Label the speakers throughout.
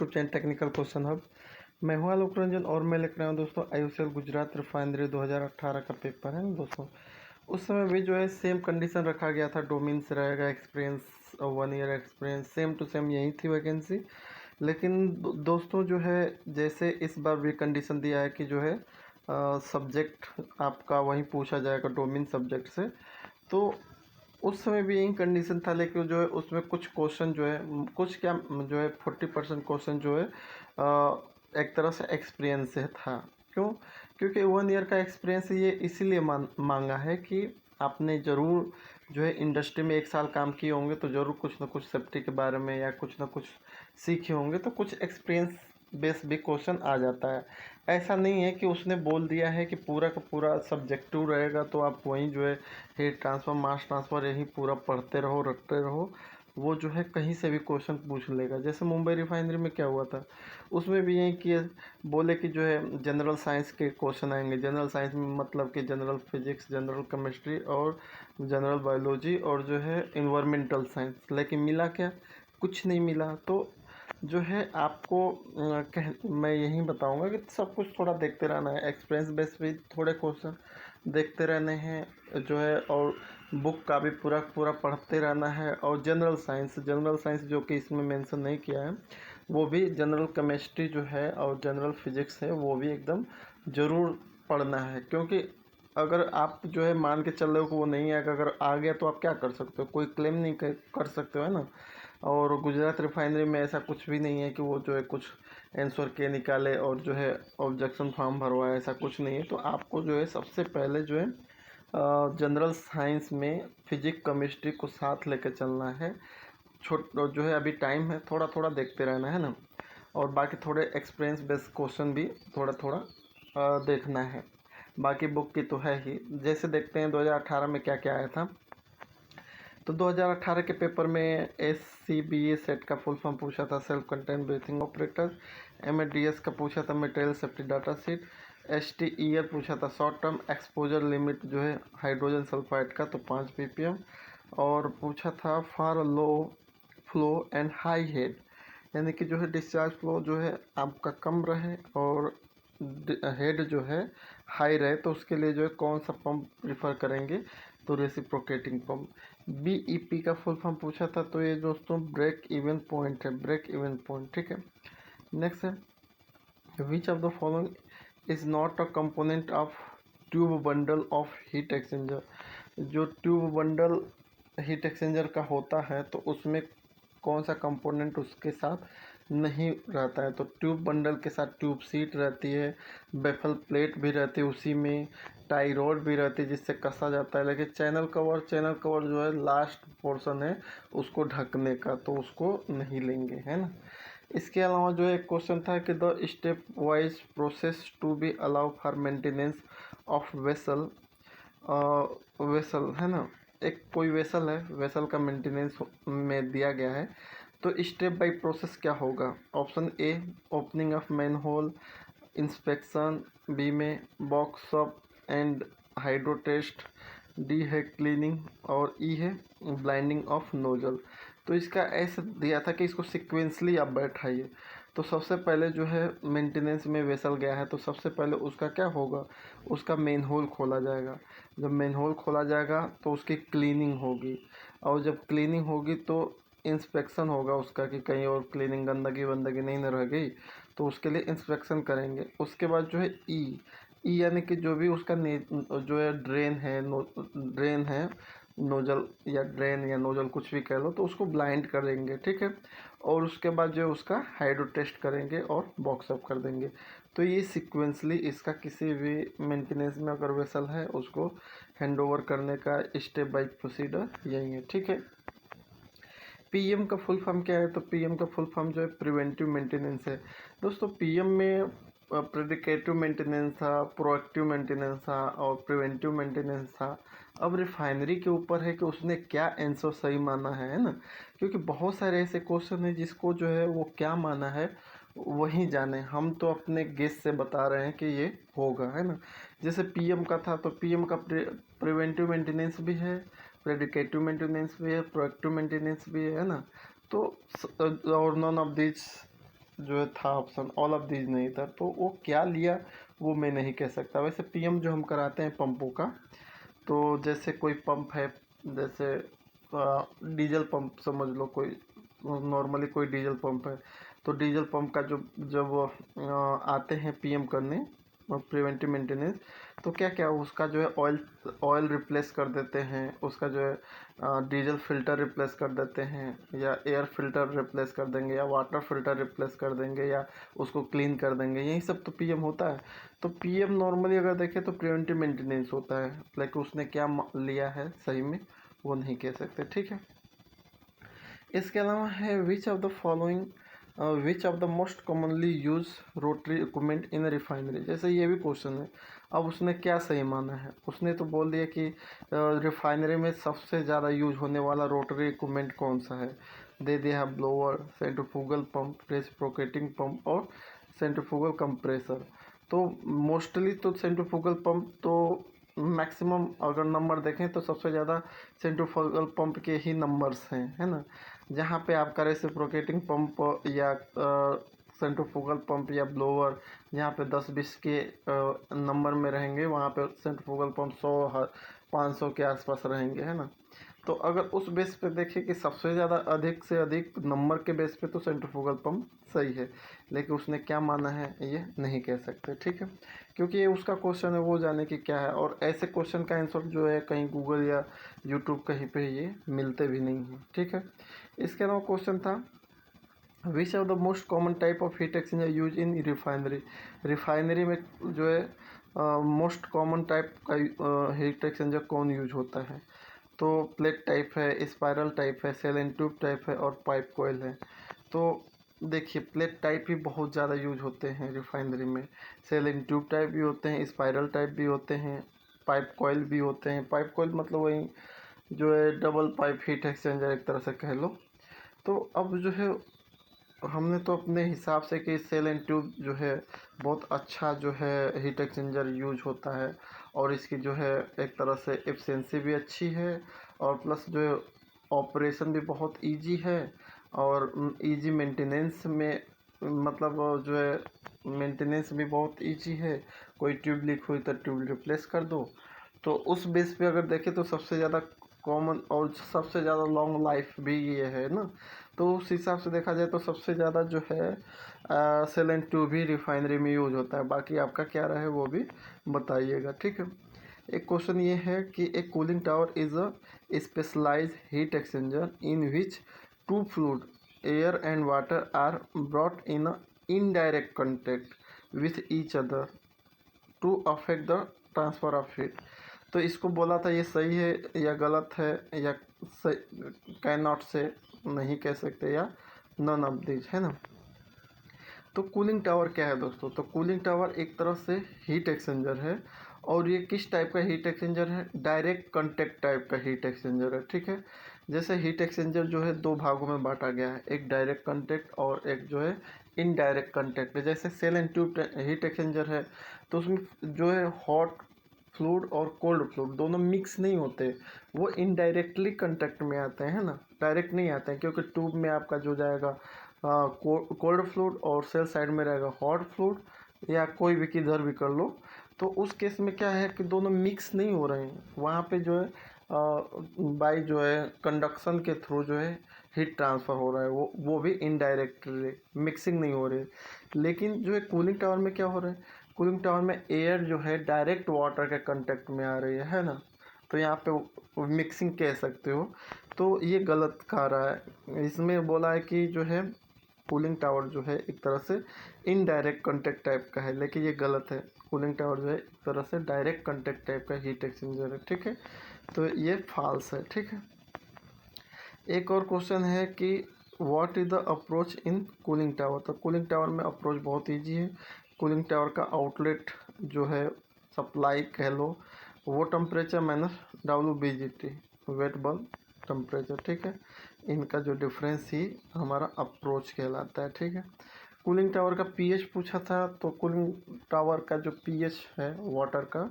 Speaker 1: YouTube channel technical question hub. मैं हूं आलोक रंजन और मैं लिख रहा हूं दोस्तों IOCL गुजरात रिफाइनरी 2018 का पेपर है दोस्तों। उस समय भी जो है सेम कंडीशन रखा गया था, डोमेन्स रहेगा, एक्सपीरियंस और 1 year experience same to same यही थी वैकेंसी। लेकिन दोस्तों जो है जैसे इस बार भी कंडीशन दिया है कि जो है सब्जेक्ट आपका वहीं पूछा जाएगा डोमेन सब्जेक्ट से। तो उस समय भी यही कंडीशन था, लेकिन जो है उसमें कुछ क्वेश्चन जो है कुछ क्या जो है 40% क्वेश्चन जो है एक तरह से एक्सपीरियंस से था। क्यों? क्योंकि 1 ईयर का एक्सपीरियंस ये इसीलिए मांगा है कि आपने ज़रूर जो है इंडस्ट्री में 1 साल काम किए होंगे, तो ज़रूर कुछ ना कुछ सेफ्टी के बारे में या कुछ ना कुछ सीखे होंगे, तो कुछ एक्सपीरियंस बेस भी क्वेश्चन आ जाता है। ऐसा नहीं है कि उसने बोल दिया है कि पूरा का पूरा सब्जेक्टिव रहेगा तो आप वहीं जो है हीट ट्रांसफ़र, मास ट्रांसफ़र यही पूरा पढ़ते रहो, रटते रहो। वो जो है कहीं से भी क्वेश्चन पूछ लेगा। जैसे मुंबई रिफाइनरी में क्या हुआ था, उसमें भी यही कि बोले कि जो है जनरल साइंस के क्वेश्चन आएंगे। जनरल साइंस में मतलब कि जनरल फिजिक्स, जनरल केमिस्ट्री और जनरल बायोलॉजी और जो है इन्वायरमेंटल साइंस। लेकिन मिला क्या? कुछ नहीं मिला। तो जो है आपको मैं यही बताऊंगा कि सब कुछ थोड़ा देखते रहना है। एक्सपीरियंस बेस पे थोड़े क्वेश्चन देखते रहने हैं जो है, और बुक का भी पूरा पूरा पढ़ते रहना है। और जनरल साइंस जो कि इसमें मेंशन नहीं किया है, वो भी जनरल केमिस्ट्री जो है और जनरल फिजिक्स है वो भी एकदम ज़रूर पढ़ना है। क्योंकि अगर आप जो है मान के चल रहे हो कि वो नहीं आएगा, अगर आ गया तो आप क्या कर सकते हो? कोई क्लेम नहीं कर सकते हो, है ना। और गुजरात रिफाइनरी में ऐसा कुछ भी नहीं है कि वो जो है कुछ आंसर के निकाले और जो है ऑब्जेक्शन फॉर्म भरवाए, ऐसा कुछ नहीं है। तो आपको जो है सबसे पहले जो है जनरल साइंस में फिजिक्स केमिस्ट्री को साथ लेकर चलना है। जो है अभी टाइम है, थोड़ा थोड़ा देखते रहना है ना। और बाकी थोड़े एक्सपीरियंस बेस्ड क्वेश्चन भी थोड़ा थोड़ा देखना है। बाकी बुक की तो है ही। जैसे देखते हैं 2018 में क्या क्या आया था। तो 2018 के पेपर में SCBA सेट का फुल फॉर्म पूछा था, self content breathing operator. MADS का पूछा था, material safety data sheet. STER पूछा था, शॉर्ट टर्म एक्सपोजर लिमिट जो है हाइड्रोजन सल्फाइड का, तो 5 ppm। और पूछा था for low flow and high head, यानी कि जो है डिस्चार्ज फ्लो जो है आपका कम रहे और हेड जो है हाई रहे, तो उसके लिए जो है कौन सा पंप प्रीफर करेंगे? तो रेसिप्रोकेटिंग पंप। BEP का फुल फॉर्म पूछा था, तो ये दोस्तों ब्रेक इवन पॉइंट है, ब्रेक इवन पॉइंट, ठीक है। नेक्स्ट है, which of the following is not a component of tube bundle of heat exchanger. जो ट्यूब बंडल हीट एक्सचेंजर का होता है तो उसमें कौन सा कंपोनेंट उसके साथ नहीं रहता है? तो ट्यूब बंडल के साथ ट्यूब सीट रहती है, बेफल प्लेट भी रहती है उसी में, टाई रॉड भी रहती है जिससे कसा जाता है। लेकिन चैनल कवर जो है लास्ट पोर्शन है उसको ढकने का, तो उसको नहीं लेंगे, है ना। इसके अलावा जो एक क्वेश्चन था कि the step wise process to be allow for maintenance of vessel. Vessel है ना, एक कोई वेसल है, वेसल का मेंटेनेंस में दिया गया है। तो स्टेप बाय प्रोसेस क्या होगा? Option A opening of manhole, inspection. B में box up and hydro test. D है क्लीनिंग और ई है ब्लाइंडिंग ऑफ नोजल। तो इसका ऐसा दिया था कि इसको सिक्वेंसली आप बैठाइए। तो सबसे पहले जो है मेंटेनेंस में वेसल गया है, तो सबसे पहले उसका क्या होगा? उसका मेन होल खोला जाएगा। जब मेन होल खोला जाएगा तो उसकी क्लीनिंग होगी, और जब क्लीनिंग होगी तो इंस्पेक्शन होगा उसका कि कहीं और क्लीनिंग गंदगी वंदगी नहीं न रह गई, तो उसके लिए इंस्पेक्शन करेंगे। उसके बाद जो है ई यानी कि जो भी उसका जो है ड्रेन है, नोजल या ड्रेन या नोजल कुछ भी कह लो, तो उसको ब्लाइंड करेंगे, ठीक है। और उसके बाद जो है उसका हाइड्रो टेस्ट करेंगे और बॉक्स अप कर देंगे। तो ये सिक्वेंसली इसका किसी भी मेंटेनेंस में अगर वेसल है उसको हैंड ओवर करने का स्टेप बाय प्रोसीजर यही है, ठीक है। PM का फुल फॉर्म क्या है? तो PM का फुल फॉर्म जो है प्रिवेंटिव मेंटेनेंस है दोस्तों। PM में प्रेडिकेटिव मेंटेनेंस था, प्रोएक्टिव मेंटेनेंस था और प्रिवेंटिव मेंटेनेंस था। अब रिफाइनरी के ऊपर है कि उसने क्या आंसर सही माना है ना। क्योंकि बहुत सारे ऐसे क्वेश्चन हैं जिसको जो है वो क्या माना है वही जाने, हम तो अपने गेस से बता रहे हैं कि ये होगा, है ना। जैसे PM का था, तो PM का प्रिवेंटिव मेंटेनेंस भी है, प्रेडिकेटिव मेंटेनेंस भी है, प्रोएक्टिव मेंटेनेंस भी है ना। तो और नॉन ऑफ दिस जो है था ऑप्शन, ऑल ऑफ दीज नहीं था, तो वो क्या लिया वो मैं नहीं कह सकता। वैसे पीएम जो हम कराते हैं पंपों का, तो जैसे कोई पंप है, जैसे डीजल पंप समझ लो, कोई नॉर्मली कोई डीजल पंप है, तो डीजल पंप का जो जब आते हैं पीएम करने प्रिवेंटिव मेंटेनेंस, तो क्या क्या उसका जो है ऑयल ऑयल रिप्लेस कर देते हैं, उसका जो है डीजल फिल्टर रिप्लेस कर देते हैं, या एयर फिल्टर रिप्लेस कर देंगे, या वाटर फिल्टर रिप्लेस कर देंगे, या उसको क्लीन कर देंगे, यही सब तो पीएम होता है। तो पीएम नॉर्मली अगर देखें तो प्रिवेंटिव मेंटेनेंस होता है, लेकिन उसने क्या लिया है सही में वो नहीं कह सकते, ठीक है। इसके अलावा है which of the most commonly use rotary equipment in refinery, जैसे ये भी क्वेश्चन है। अब उसने क्या सही माना है, उसने तो बोल दिया कि रिफाइनरी में सबसे ज़्यादा यूज होने वाला रोटरी इक्विपमेंट कौन सा है, दे दिया है blower, centrifugal pump, reciprocating pump और सेंट्रीफ्यूगल कंप्रेसर। तो मोस्टली तो सेंट्रीफ्यूगल पंप तो मैक्सिमम अगर नंबर देखें तो सबसे ज़्यादा सेंट्रीफ्यूगल पंप के ही नंबर्स हैं, है ना। जहाँ पे आपका रेसिप्रोकेटिंग पंप या सेंट्रीफ्यूगल पंप या ब्लोअर जहाँ पे 10-20 के नंबर में रहेंगे, वहाँ पे सेंट्रीफ्यूगल पंप 100-500 के आसपास रहेंगे, है ना। तो अगर उस बेस पे देखें कि सबसे ज़्यादा अधिक से अधिक नंबर के बेस पे तो सेंट्रीफ्यूगल पंप सही है, लेकिन उसने क्या माना है ये नहीं कह सकते, ठीक है, क्योंकि ये उसका क्वेश्चन है, वो जाने की क्या है। और ऐसे क्वेश्चन का आंसर जो है कहीं गूगल या यूट्यूब कहीं पे ये मिलते भी नहीं हैं, ठीक है। इसके अलावा क्वेश्चन था which are the most common type of heat exchanger use in refinery, refinery में जो है मोस्ट कॉमन टाइप का हीट एक्सचेंजर कौन यूज होता है, तो प्लेट टाइप है, स्पाइरल टाइप है, सेल एंड ट्यूब टाइप है और पाइप कॉइल है। तो देखिए प्लेट टाइप ही बहुत ज़्यादा यूज होते हैं रिफाइनरी में, सेल एंड ट्यूब टाइप भी होते हैं, स्पाइरल टाइप भी होते हैं, पाइप कॉइल भी होते हैं। पाइप कॉइल मतलब वही जो है डबल पाइप हीट एक्सचेंजर एक तरह से कह लो। तो अब जो है हमने तो अपने हिसाब से कि सेल एंड ट्यूब जो है बहुत अच्छा जो है हीट एक्सचेंजर यूज होता है, और इसकी जो है एक तरह से एफिशिएंसी भी अच्छी है, और प्लस जो है ऑपरेशन भी बहुत इजी है, और इजी मेंटेनेंस में, मतलब जो है मेंटेनेंस भी बहुत इजी है। कोई ट्यूब लीक हुई तो ट्यूब रिप्लेस कर दो। तो उस बेस पे अगर देखें तो सबसे ज़्यादा कॉमन और सबसे ज़्यादा लॉन्ग लाइफ भी ये है ना। तो उस हिसाब से देखा जाए तो सबसे ज़्यादा जो है सेल एंड ट्यूब ही रिफाइनरी में यूज होता है। बाकी आपका क्या रहा है वो भी बताइएगा, ठीक है। एक क्वेश्चन ये है कि एक cooling tower is a specialised heat exchanger in which two fluid air and water are brought in a indirect contact with each other to affect the transfer of heat. तो इसको बोला था ये सही है या गलत है, या कैन नॉट से नहीं कह सकते, या नन ऑफ दिस, है ना। तो कूलिंग टावर क्या है दोस्तों, तो कूलिंग टावर एक तरह से हीट एक्सचेंजर है, और ये किस टाइप का हीट एक्सचेंजर है, डायरेक्ट कॉन्टैक्ट टाइप का हीट एक्सचेंजर है, ठीक है। जैसे हीट एक्सचेंजर जो है दो भागों में बांटा गया है, एक डायरेक्ट कॉन्टैक्ट और एक जो है इनडायरेक्ट कॉन्टैक्ट है। जैसे shell and tube heat exchanger है, तो उसमें जो है हॉट फ्लूइड और कोल्ड फ्लूइड दोनों मिक्स नहीं होते, वो इनडायरेक्टली कांटेक्ट में आते हैं, है ना, डायरेक्ट नहीं आते हैं, क्योंकि ट्यूब में आपका जो जाएगा कोल्ड फ्लूइड और सेल साइड में रहेगा हॉट फ्लूइड, या कोई भी किधर भी कर लो। तो उस केस में क्या है कि दोनों मिक्स नहीं हो रहे हैं, वहाँ पे जो है बाई जो है कंडक्शन के थ्रू जो है हीट ट्रांसफ़र हो रहा है, वो भी इनडायरेक्टली, मिक्सिंग नहीं हो रही। लेकिन जो है कूलिंग टावर में क्या हो रहा है, कूलिंग टावर में एयर जो है डायरेक्ट वाटर के कांटेक्ट में आ रही है ना। तो यहाँ पे मिक्सिंग कह सकते हो, तो ये गलत कह रहा है। इसमें बोला है कि जो है कूलिंग टावर जो है एक तरह से इनडायरेक्ट कांटेक्ट टाइप का है, लेकिन ये गलत है। कूलिंग टावर जो है एक तरह से डायरेक्ट कांटेक्ट टाइप का हीट एक्सचेंजर है, ठीक है। तो ये फॉल्स है, ठीक है। एक और क्वेश्चन है कि what is the approach in cooling tower. तो कूलिंग टावर में अप्रोच बहुत ईजी है। कूलिंग टावर का आउटलेट जो है सप्लाई कह लो, वो temperature minus WBGT wet bulb temperature, ठीक है। इनका जो डिफरेंस ही हमारा अप्रोच कहलाता है, ठीक है। कूलिंग टावर का पीएच पूछा था, तो कूलिंग टावर का जो पीएच है वाटर का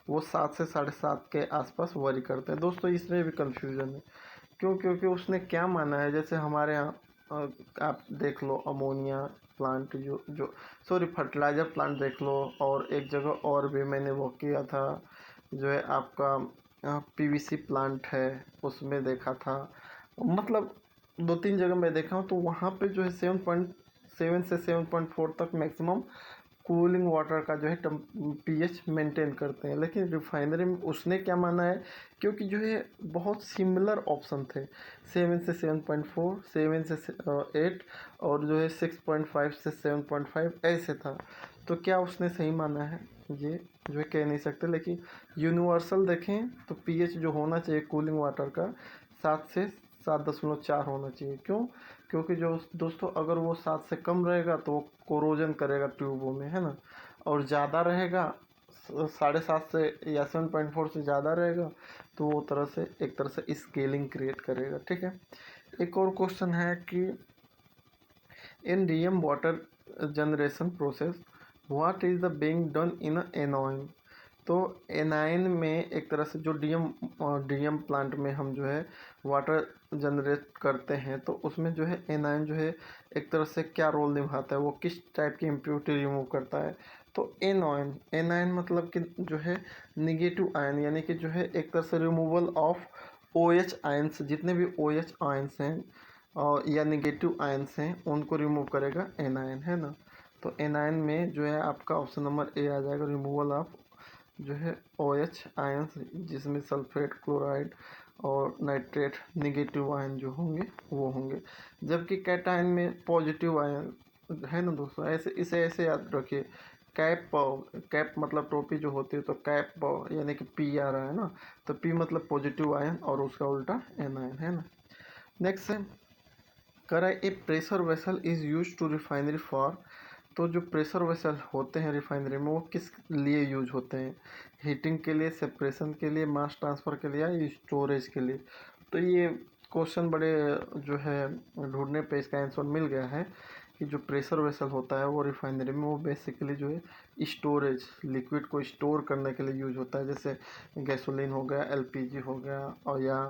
Speaker 1: वो 7 से 7.5 के आसपास वरी करते हैं। दोस्तों इसमें भी कन्फ्यूज़न है, क्यों, क्योंकि उसने क्या माना है, जैसे हमारे यहाँ आप देख लो अमोनिया प्लांट जो सॉरी फर्टिलाइज़र प्लांट देख लो, और एक जगह और भी मैंने वो किया था, जो है आपका पीवीसी प्लांट है, उसमें देखा था। मतलब 2-3 जगह मैं देखा हूँ, तो वहाँ पे जो है 7.7 से 7.4 तक मैक्सिमम कूलिंग वाटर का जो है पीएच मेंटेन करते हैं। लेकिन रिफाइनरी में उसने क्या माना है, क्योंकि जो है बहुत सिमिलर ऑप्शन थे, 7 से 7.4, 7 से 8, और जो है 6.5 से 7.5 ऐसे था। तो क्या उसने सही माना है, ये जो है कह नहीं सकते। लेकिन यूनिवर्सल देखें तो पीएच जो होना चाहिए कूलिंग वाटर का 7 से 7.4 होना चाहिए। क्यों? क्योंकि जो दोस्तों अगर वो 7 से कम रहेगा तो वो कोरोजन करेगा ट्यूबों में, है ना, और ज़्यादा रहेगा 7.5 से या 7.4 से ज़्यादा रहेगा तो वो एक तरह से स्केलिंग क्रिएट करेगा। ठीक है। एक और क्वेश्चन है कि in DM water generation process what is the being done in anion. तो एनाइन में एक तरह से जो डीएम प्लांट में हम जो है वाटर जनरेट करते हैं, तो उसमें जो है एनाइन जो है एक तरह से क्या रोल निभाता है, वो किस टाइप की इम्प्योरिटी रिमूव करता है। तो एनाइन मतलब कि जो है निगेटिव आयन, यानी कि जो है एक तरह से रिमूवल ऑफ OH आयंस, जितने भी OH आयंस हैं और या निगेटिव आयंस हैं उनको रिमूव करेगा एनाइन, है ना। तो एनाइन में जो है आपका ऑप्शन नंबर ए आ जाएगा, रिमूवल ऑफ जो है OH आयंस, जिसमें सल्फेट, क्लोराइड और नाइट्रेट निगेटिव आयन जो होंगे वो होंगे। जबकि कैटायन में पॉजिटिव आयन है ना दोस्तों। इसे ऐसे याद रखिए, कैप मतलब टोपी जो होती है, तो कैप यानी कि पी आ रहा है ना, तो पी मतलब पॉजिटिव आयन और उसका उल्टा एनायन, है ना। नेक्स्ट है करा a pressure vessel is use to refinery for. तो जो प्रेशर वेसल होते हैं रिफाइनरी में वो किस लिए यूज होते हैं, हीटिंग के लिए, सेपरेशन के लिए, मास ट्रांसफ़र के लिए या स्टोरेज के लिए। तो ये क्वेश्चन बड़े जो है ढूंढने पे इसका आंसर मिल गया है कि जो प्रेशर वेसल होता है वो रिफाइनरी में वो बेसिकली जो है स्टोरेज, लिक्विड को स्टोर करने के लिए यूज होता है। जैसे गैसोलीन हो गया, एलपीजी हो गया, और या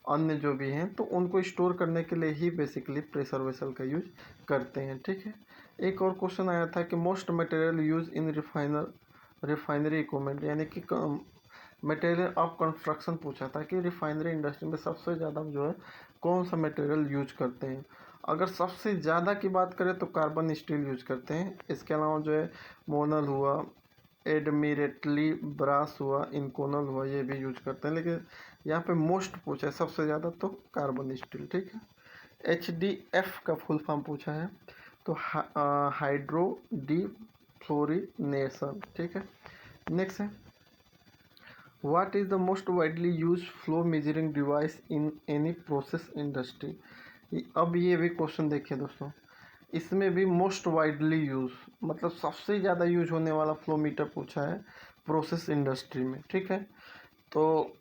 Speaker 1: अन्य जो भी हैं, तो उनको स्टोर करने के लिए ही बेसिकली प्रेशर वेसल का यूज करते हैं। ठीक है। एक और क्वेश्चन आया था कि most material use in refinery equipment, यानी कि मटेरियल ऑफ कंस्ट्रक्शन पूछा था कि रिफाइनरी इंडस्ट्री में सबसे ज़्यादा जो है कौन सा मटेरियल यूज करते हैं। अगर सबसे ज़्यादा की बात करें तो कार्बन स्टील यूज करते हैं। इसके अलावा जो है मोनल हुआ, एडमिरेटली ब्रास हुआ, इनकोनल हुआ, ये भी यूज करते हैं। लेकिन यहाँ पे मोस्ट पूछा है सबसे ज़्यादा, तो कार्बन स्टील। ठीक है। HDF का फुल फॉर्म पूछा है, तो हाइड्रो डी फ्लोरिनेशन। ठीक है। नेक्स्ट है what is the most widely use flow measuring device in any process industry. अब ये भी क्वेश्चन देखिए दोस्तों, इसमें भी मोस्ट वाइडली यूज मतलब सबसे ज़्यादा यूज होने वाला फ्लो मीटर पूछा है प्रोसेस इंडस्ट्री में। ठीक है। तो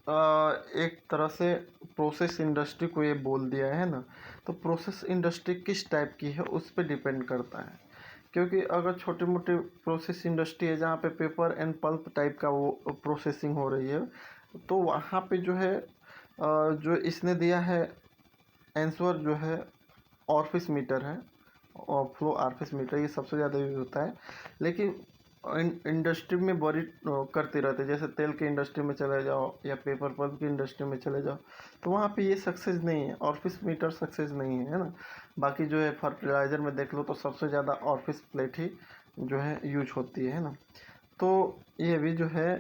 Speaker 1: एक तरह से प्रोसेस इंडस्ट्री को ये बोल दिया है ना, तो प्रोसेस इंडस्ट्री किस टाइप की है उस पर डिपेंड करता है। क्योंकि अगर छोटी मोटी प्रोसेस इंडस्ट्री है जहाँ पे पेपर एंड पल्प टाइप का वो प्रोसेसिंग हो रही है, तो वहाँ पे जो है जो इसने दिया है आंसर जो है ऑर्फिस मीटर है, और फ्लो ऑर्फिस मीटर ये सबसे ज़्यादा यूज होता है। लेकिन इंडस्ट्री में बड़ी करते रहते हैं, जैसे तेल की इंडस्ट्री में चले जाओ या पेपर पल्प की इंडस्ट्री में चले जाओ, तो वहाँ पे ये सक्सेस नहीं है, ऑर्फिस मीटर सक्सेस नहीं है ना। बाकी जो है फर्टिलाइज़र में देख लो तो सबसे ज़्यादा ऑर्फिस प्लेट ही जो है यूज होती है ना। तो ये भी जो है,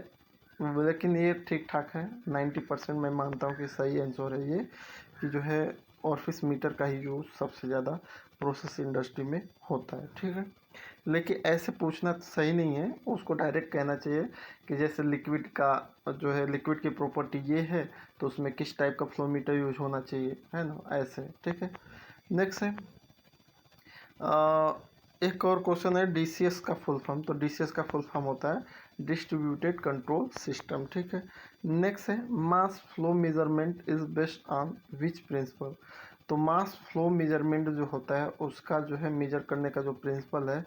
Speaker 1: लेकिन ये ठीक ठाक है, 90% मैं मानता हूँ कि सही आंसर है ये, कि जो है ऑर्फिस मीटर का ही यूज सबसे ज़्यादा प्रोसेस इंडस्ट्री में होता है। ठीक है। लेकिन ऐसे पूछना सही नहीं है, उसको डायरेक्ट कहना चाहिए कि जैसे लिक्विड का जो है लिक्विड की प्रॉपर्टी ये है, तो उसमें किस टाइप का फ्लो मीटर यूज होना चाहिए, है ना, ऐसे। ठीक है। नेक्स्ट है एक और क्वेश्चन है DCS का फुल फॉर्म। तो DCS का फुल फॉर्म होता है डिस्ट्रीब्यूटेड कंट्रोल सिस्टम। ठीक है। नेक्स्ट है mass flow measurement is based on which principle. तो मास फ्लो मेजरमेंट जो होता है उसका जो है मेजर करने का जो प्रिंसिपल है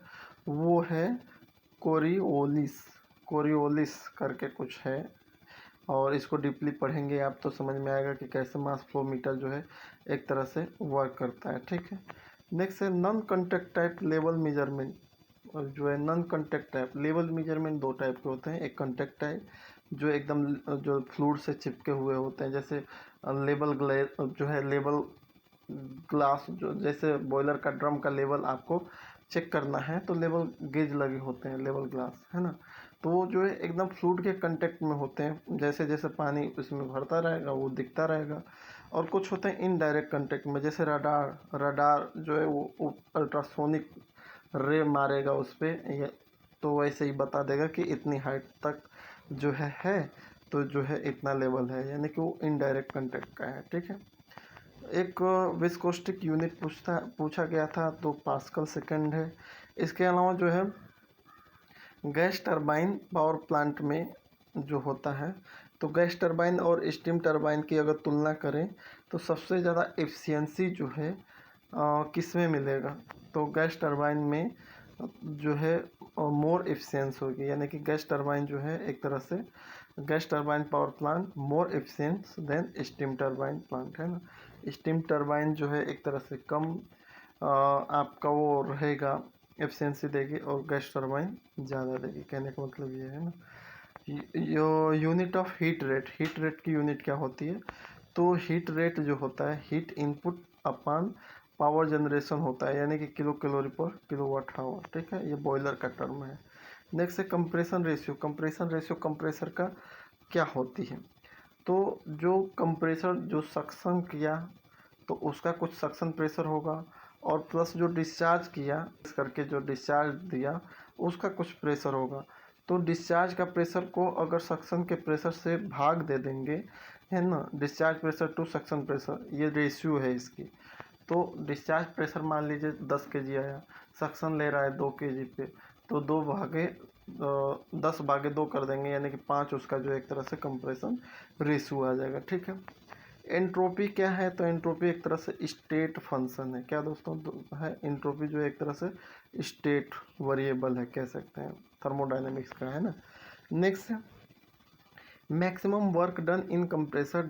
Speaker 1: वो है कोरिओलिस। कोरिओलिस करके कुछ है, और इसको डीपली पढ़ेंगे आप तो समझ में आएगा कि कैसे मास फ्लो मीटर जो है एक तरह से वर्क करता है। ठीक है। नेक्स्ट है non contact type level measurement. और जो है non contact type level measurement दो टाइप के होते हैं। एक कॉन्टैक्ट टाइप जो एकदम जो फ्लूइड से चिपके हुए होते हैं, जैसे लेवल ग्ले जो है लेवल ग्लास, जो जैसे बॉयलर का ड्रम का लेवल आपको चेक करना है तो लेवल गेज लगे होते हैं, लेवल ग्लास है ना। तो वो जो है एकदम फ्लूइड के कांटेक्ट में होते हैं, जैसे जैसे पानी उसमें भरता रहेगा वो दिखता रहेगा। और कुछ होते हैं इनडायरेक्ट कांटेक्ट में, जैसे रडार। रडार जो है वो अल्ट्रासोनिक रे मारेगा उस पर, तो वैसे ही बता देगा कि इतनी हाइट तक जो है तो जो है इतना लेवल है, यानी कि वो इनडायरेक्ट कांटेक्ट का है। ठीक है। एक विस्कोस्टिक यूनिट पूछा गया था तो पास्कल सेकंड है। इसके अलावा जो है गैस टरबाइन पावर प्लांट में जो होता है, तो गैस टरबाइन और स्टीम टरबाइन की अगर तुलना करें तो सबसे ज़्यादा एफिशिएंसी जो है किस में मिलेगा, तो गैस टरबाइन में जो है मोर एफिशिएंस होगी, यानी कि गैस टरबाइन जो है एक तरह से gas turbine power plant more efficient then steam turbine plant, है ना। स्टीम टरबाइन जो है एक तरह से कम आपका वो रहेगा, एफिशिएंसी देगी, और गैस टरबाइन ज़्यादा देगी। कहने का मतलब ये है ना। यो unit of heat rate, heat rate की यूनिट क्या होती है, तो हीट रेट जो होता है heat input upon power generation होता है, यानी कि kilo calorie per kilowatt hour. ठीक है, ये बॉयलर का टर्म है। नेक्स्ट है compression ratio. Compression ratio compressor का क्या होती है, तो जो कंप्रेसर जो सक्शन किया तो उसका कुछ सक्शन प्रेशर होगा, और प्लस जो डिस्चार्ज किया इस करके जो डिस्चार्ज दिया उसका कुछ प्रेशर होगा। तो डिस्चार्ज का प्रेशर को अगर सक्शन के प्रेशर से भाग दे देंगे, है ना, discharge pressure to suction pressure, ये रेशियो है इसकी। तो डिस्चार्ज प्रेशर मान लीजिए 10 kg आया, सक्शन ले रहा है 2 kg पे, तो 10/2 कर देंगे, यानी कि 5 उसका जो एक तरह से कंप्रेशन रेशियो आ जाएगा। ठीक है। एंट्रोपी क्या है, तो एंट्रोपी एक तरह से स्टेट फंक्शन है। क्या दोस्तों है एंट्रोपी जो एक तरह से स्टेट वेरिएबल है, कह सकते हैं, थर्मोडायनेमिक्स का, है ना। Next maximum work done in compressor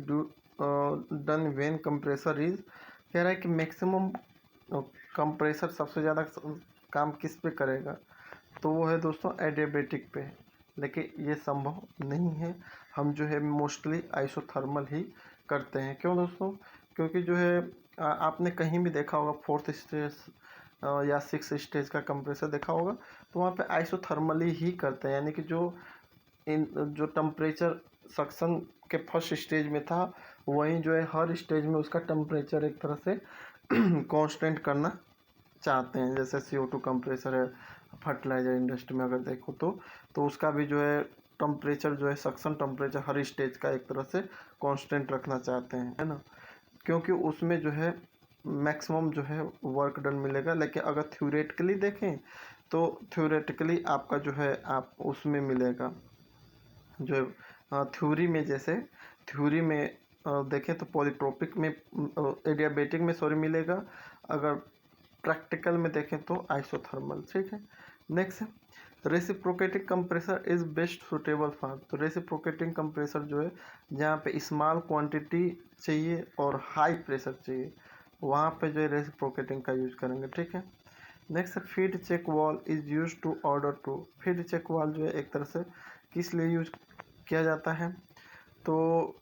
Speaker 1: done when compressor is, कह रहा है कि मैक्सिमम कंप्रेसर सबसे ज़्यादा काम किस पे करेगा, तो वो है दोस्तों एडियाबेटिक पे। लेकिन ये संभव नहीं है, हम जो है मोस्टली आइसोथर्मल ही करते हैं। क्यों दोस्तों, क्योंकि जो है आपने कहीं भी देखा होगा 4th स्टेज या 6th स्टेज का कंप्रेसर देखा होगा, तो वहाँ पे आइसोथर्मली ही करते हैं, यानी कि जो टेम्परेचर सक्शन के फर्स्ट स्टेज में था वहीं जो है हर स्टेज में उसका टेम्परेचर एक तरह से कांस्टेंट करना चाहते हैं। जैसे CO2 कंप्रेसर है फर्टिलाइजर इंडस्ट्री में अगर देखो तो उसका भी जो है टेम्परेचर जो है सक्शन टेम्परेचर हर स्टेज का एक तरह से कांस्टेंट रखना चाहते हैं, है ना, क्योंकि उसमें जो है मैक्सिमम जो है वर्क डन मिलेगा। लेकिन अगर थ्योरेटिकली देखें तो थ्योरेटिकली आपका जो है आप उसमें मिलेगा जो थ्योरी में, जैसे थ्योरी में देखें तो पॉलीट्रोपिक में एडियाबेटिक में सॉरी मिलेगा, अगर प्रैक्टिकल में देखें तो आइसोथर्मल। ठीक है। Next reciprocating compressor is best suitable for, तो रेसिप्रोकेटिंग कंप्रेसर जो है जहाँ पे स्मॉल क्वांटिटी चाहिए और हाई प्रेशर चाहिए, वहाँ पे जो है रेसिप्रोकेटिंग का यूज करेंगे। ठीक है। Next feed check valve is use to order to, feed check valve जो है एक तरह से किस लिए यूज किया जाता है, तो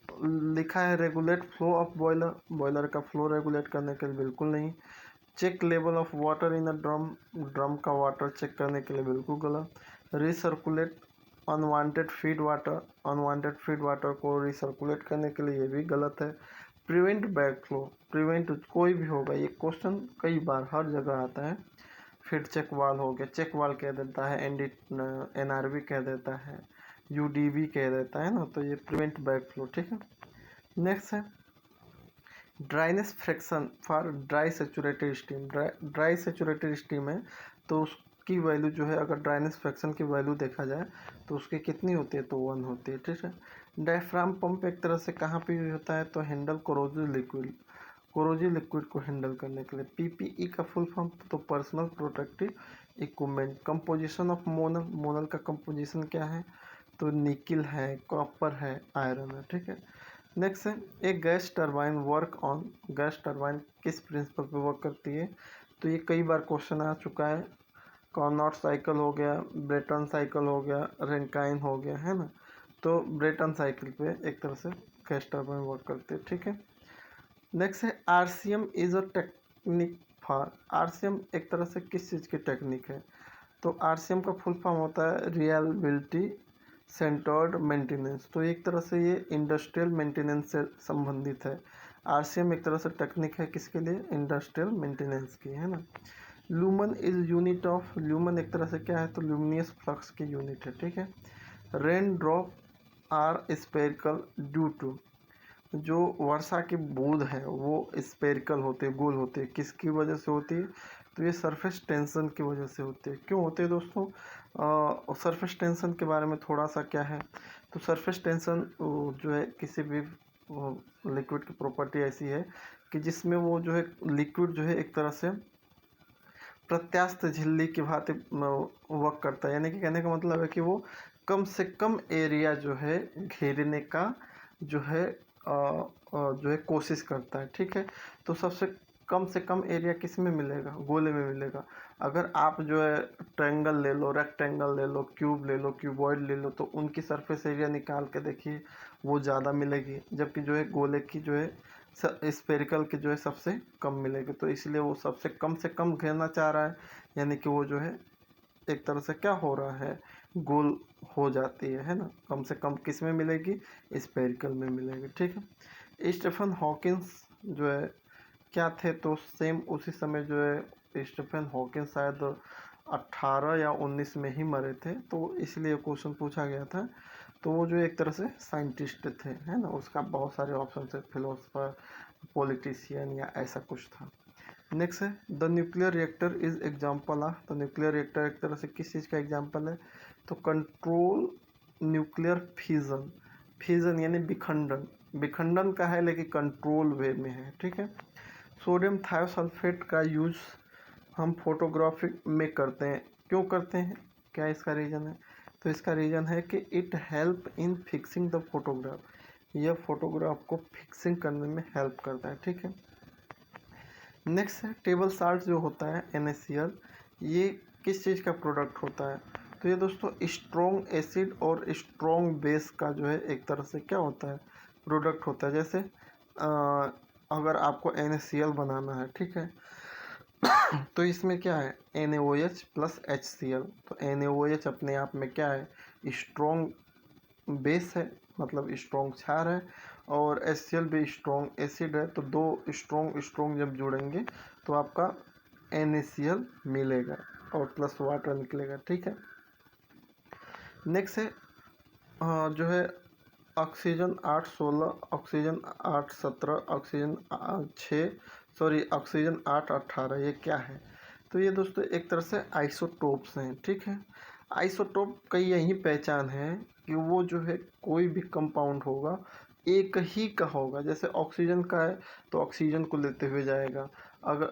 Speaker 1: लिखा है regulate flow of boiler, boiler का फ्लो रेगुलेट करने के लिए बिल्कुल नहीं। Check level of water in a drum, drum का वाटर चेक करने के लिए बिल्कुल गलत। Recirculate unwanted feed water, unwanted feed water को रिसर्कुलेट करने के लिए ये भी गलत है। प्रिवेंट बैक फ्लो, प्रिवेंट कोई भी होगा, ये क्वेश्चन कई बार हर जगह आता है। फिर चेक वाल हो गया, चेक वाल कह देता है, NRV कह देता है, UDV कह देता है ना, तो ये प्रिवेंट बैक फ्लो। ठीक है। नेक्स्ट है dryness fraction for dry saturated steam, dry saturated steam है तो उसकी वैल्यू जो है अगर ड्राइनेस फ्रैक्शन की वैल्यू देखा जाए तो उसकी कितनी होती है, तो 1 होती है। ठीक है। डायफ्राम पंप एक तरह से कहाँ पे यूज होता है, तो handle corrosive liquid, corrosive liquid को हैंडल करने के लिए। PPE का फुल फॉर्म तो personal protective equipment. Composition of Monal, Monal का कंपोजिशन क्या है, तो निकिल है, कॉपर है, आयरन है। ठीक है। नेक्स्ट है एक gas turbine work on, gas turbine किस प्रिंसिपल पे वर्क करती है, तो ये कई बार क्वेश्चन आ चुका है। कार्नोट साइकिल हो गया, ब्रेटन साइकिल हो गया, रैंकाइन हो गया, है ना। तो ब्रेटन साइकिल पे एक तरह से गैस टर्बाइन वर्क करते हैं, ठीक है। नेक्स्ट है RCM is a technique for. RCM एक तरह से किस चीज़ की टेक्निक है? तो आरसीएम का फुल फॉर्म होता है रिलायबिलिटी सेंटर्ड मेंटेनेंस। तो एक तरह से ये इंडस्ट्रियल मेंटेनेंस से संबंधित है। आरसीएम एक तरह से टेक्निक है किसके लिए? इंडस्ट्रियल मेंटेनेंस की, है ना। Lumen is unit of. Lumen एक तरह से क्या है? तो ल्यूमिनियस फ्लक्स की यूनिट है, ठीक है। Rain drop are spherical due to. जो वर्षा की बूंद है वो स्पेरिकल होते हैं, गोल होते हैं। किसकी वजह से होती है? तो ये सरफेस टेंशन की वजह से होते हैं। क्यों होते हैं दोस्तों? सरफेस टेंशन के बारे में थोड़ा सा क्या है, तो सरफेस टेंशन जो है किसी भी लिक्विड की प्रॉपर्टी ऐसी है कि जिसमें वो जो है लिक्विड जो है एक तरह से प्रत्यास्थ झिल्ली की भांति वर्क करता है। यानी कि कहने का मतलब है कि वो कम से कम एरिया जो है घेरने का जो है कोशिश करता है, ठीक है। तो सबसे कम से कम एरिया किस में मिलेगा? गोले में मिलेगा। अगर आप जो है ट्रायंगल ले लो, रेक्टेंगल ले लो, क्यूब ले लो, क्यूबॉइड ले लो, तो उनकी सरफेस एरिया निकाल के देखिए वो ज़्यादा मिलेगी, जबकि जो है गोले की जो है स्पेरिकल के जो है सबसे कम मिलेगी। तो इसलिए वो सबसे कम घेरना चाह रहा है, यानी कि वो जो है एक तरह से क्या हो रहा है, गोल हो जाती है ना। कम से कम किस में मिलेगी? स्पेरिकल में मिलेगी, ठीक है। स्टीफन हॉकिंस जो है क्या थे? तो सेम उसी समय जो है स्टीफन हॉकिंस शायद 18 या 19 में ही मरे थे, तो इसलिए क्वेश्चन पूछा गया था। तो वो जो एक तरह से साइंटिस्ट थे, है ना। उसका बहुत सारे ऑप्शन थे, फिलोसफर, पॉलिटिशियन या ऐसा कुछ था। नेक्स्ट है the nuclear reactor is example of. तो न्यूक्लियर रिएक्टर एक तरह से किस चीज़ का एग्जाम्पल है? तो कंट्रोल न्यूक्लियर फिजन। फिजन यानी विखंडन, विखंडन का है लेकिन कंट्रोल वे में है, ठीक है। सोडियम थायोसल्फेट का यूज हम फोटोग्राफी में करते हैं। क्यों करते हैं? क्या इसका रीज़न है? तो इसका रीज़न है कि it help in fixing the photograph. यह फोटोग्राफ को फिक्सिंग करने में हेल्प करता है, ठीक है। नेक्स्ट है टेबल साल्ट जो होता है NaCl, ये किस चीज़ का प्रोडक्ट होता है? तो ये दोस्तों स्ट्रॉन्ग एसिड और स्ट्रॉन्ग बेस का जो है एक तरह से क्या होता है? प्रोडक्ट होता है। जैसे अगर आपको NaCl बनाना है, ठीक है, तो इसमें क्या है? NaOH plus HCl। तो NaOH अपने आप में क्या है? स्ट्रॉन्ग बेस है, मतलब स्ट्रॉन्ग क्षार है, और HCl भी स्ट्रॉन्ग एसिड है। तो दो स्ट्रॉन्ग स्ट्रॉन्ग जब जुड़ेंगे तो आपका NaCl मिलेगा और प्लस वाटर निकलेगा, ठीक है। नेक्स्ट है जो है ऑक्सीजन 8-16, ऑक्सीजन 8-17, ऑक्सीजन 8-18, ये क्या है? तो ये दोस्तों एक तरह से आइसोटोप्स हैं, ठीक है। आइसोटोप का यही पहचान है कि वो जो है कोई भी कंपाउंड होगा एक ही का होगा। जैसे ऑक्सीजन का है तो ऑक्सीजन को लेते हुए जाएगा, अगर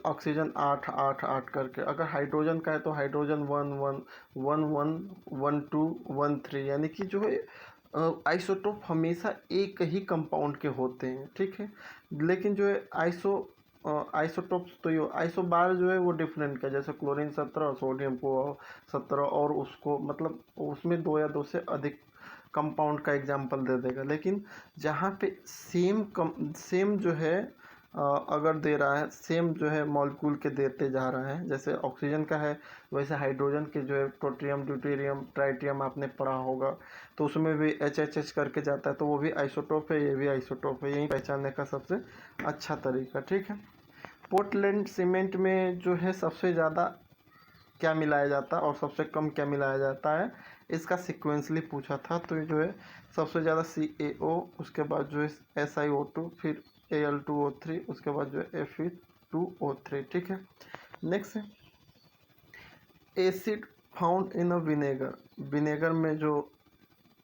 Speaker 1: ऑक्सीजन 8-8-8 करके। अगर हाइड्रोजन का है तो हाइड्रोजन 1-1-1-1-1-2-1-3, यानी कि जो है आइसोटोप हमेशा एक ही कंपाउंड के होते हैं, ठीक है। लेकिन जो है आइसोटोप्स तो ये आइसो बार जो है वो डिफरेंट का, जैसे क्लोरीन 17, सोडियम को 17, और उसको मतलब उसमें 2 या 2 से अधिक कंपाउंड का एग्जाम्पल दे देगा। लेकिन जहाँ पे सेम जो है अगर दे रहा है, सेम जो है मॉलिक्यूल के देते जा रहा है, जैसे ऑक्सीजन का है वैसे हाइड्रोजन के जो है ट्रोटियम, ड्यूटेरियम, ट्राइटियम आपने पढ़ा होगा, तो उसमें भी HHH करके जाता है, तो वो भी आइसोटोप है, ये भी आइसोटोप है। यही पहचानने का सबसे अच्छा तरीका, ठीक है। पोर्टलैंड सीमेंट में जो है सबसे ज़्यादा क्या मिलाया जाता है और सबसे कम क्या मिलाया जाता है, इसका सिक्वेंसली पूछा था। तो ये जो है सबसे ज़्यादा CaO, उसके बाद जो है SiO2, फिर Al2O3, उसके बाद जो है Fe2O3, ठीक है। नेक्स्ट है acid found in a vinegar. Vinegar में जो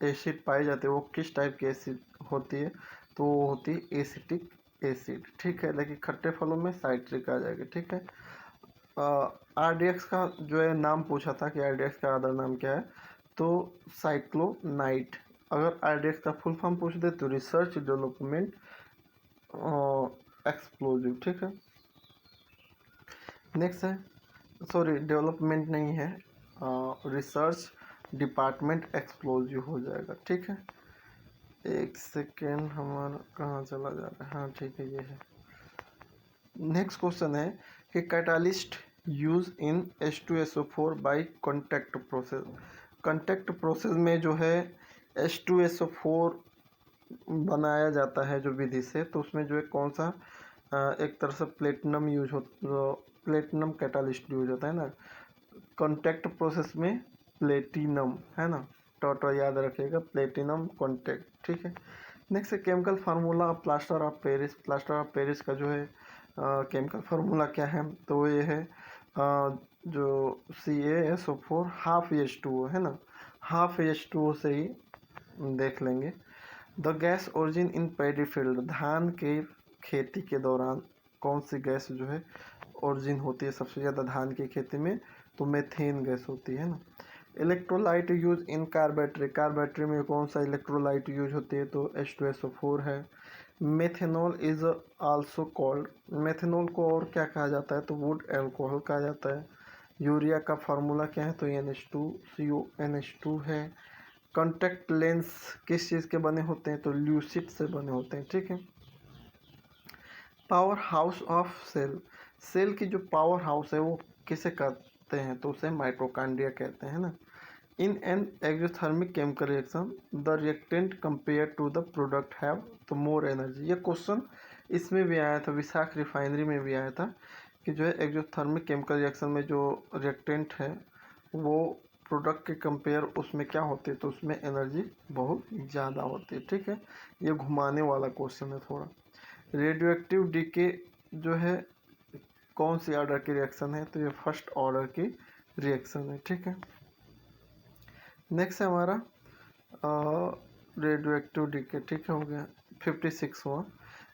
Speaker 1: एसिड पाई जाती है वो किस टाइप की एसिड होती है? तो वो होती है एसिटिक एसिड, ठीक है। लेकिन खट्टे फलों में साइट्रिक आ जाएगी, ठीक है। RDX का जो है नाम पूछा था कि RDX का अदर नाम क्या है? तो साइक्लोनाइट। अगर RDX का फुल फॉर्म पूछ दे तो रिसर्च डेवलपमेंट एक्सप्लोजिव, ठीक है। नेक्स्ट है, सॉरी डेवलपमेंट नहीं है, रिसर्च डिपार्टमेंट एक्सप्लोजिव हो जाएगा। ठीक है, एक सेकेंड, हमारा कहाँ चला जा रहा है, हाँ ठीक है, ये है। नेक्स्ट क्वेश्चन है कि catalyst use in H2SO4 by contact process. Contact process में जो है H2SO4 बनाया जाता है जो विधि से, तो उसमें जो है कौन सा एक तरह से प्लेटिनम यूज हो, प्लेटिनम कैटालिस्ट यूज होता है ना कॉन्टैक्ट प्रोसेस में, प्लेटिनम है ना, टॉटो याद रखिएगा, प्लेटिनम कॉन्टैक्ट। ठीक है, नेक्स्ट है chemical formula plaster of Paris. Plaster of Paris का जो है केमिकल फार्मूला क्या है, तो ये है जो CaSO4 हाफ H2O है ना, हाफ H2O से ही देख लेंगे। The gas origin in paddy field, धान के खेती के दौरान कौन सी गैस जो है ओरिजिन होती है सबसे ज़्यादा धान की खेती में, तो मेथेन गैस होती है ना। Electrolyte use in car battery, car battery में कौन सा इलेक्ट्रोलाइट यूज होती है, तो H2SO4 है। Methanol is also called, methanol को और क्या कहा जाता है, तो वुड एल्कोहल कहा जाता है। यूरिया का फार्मूला क्या है, तो NH2CONH2 है। कॉन्टैक्ट लेंस किस चीज़ के बने होते हैं, तो ल्यूसिड से बने होते हैं। ठीक है, power house of cell, cell की जो पावर हाउस है वो किसे कहते हैं, तो उसे माइटोकॉन्ड्रिया कहते हैं ना। In an exothermic chemical reaction the reactant compare to the product have तो मोर एनर्जी। ये क्वेश्चन इसमें भी आया था, विशाख रिफाइनरी में भी आया था कि जो है एक्सोथर्मिक केमिकल रिएक्शन में जो रिएक्टेंट है वो प्रोडक्ट के कंपेयर उसमें क्या होती है, तो उसमें एनर्जी बहुत ज़्यादा होती है। ठीक है, ये घुमाने वाला क्वेश्चन है थोड़ा। रेडियो एक्टिव डीके जो है कौन सी ऑर्डर की रिएक्शन है, तो ये फर्स्ट ऑर्डर की रिएक्शन है। ठीक है, नेक्स्ट है हमारा रेडियो एक्टिव डीके। ठीक है, हो गया। 56 हुआ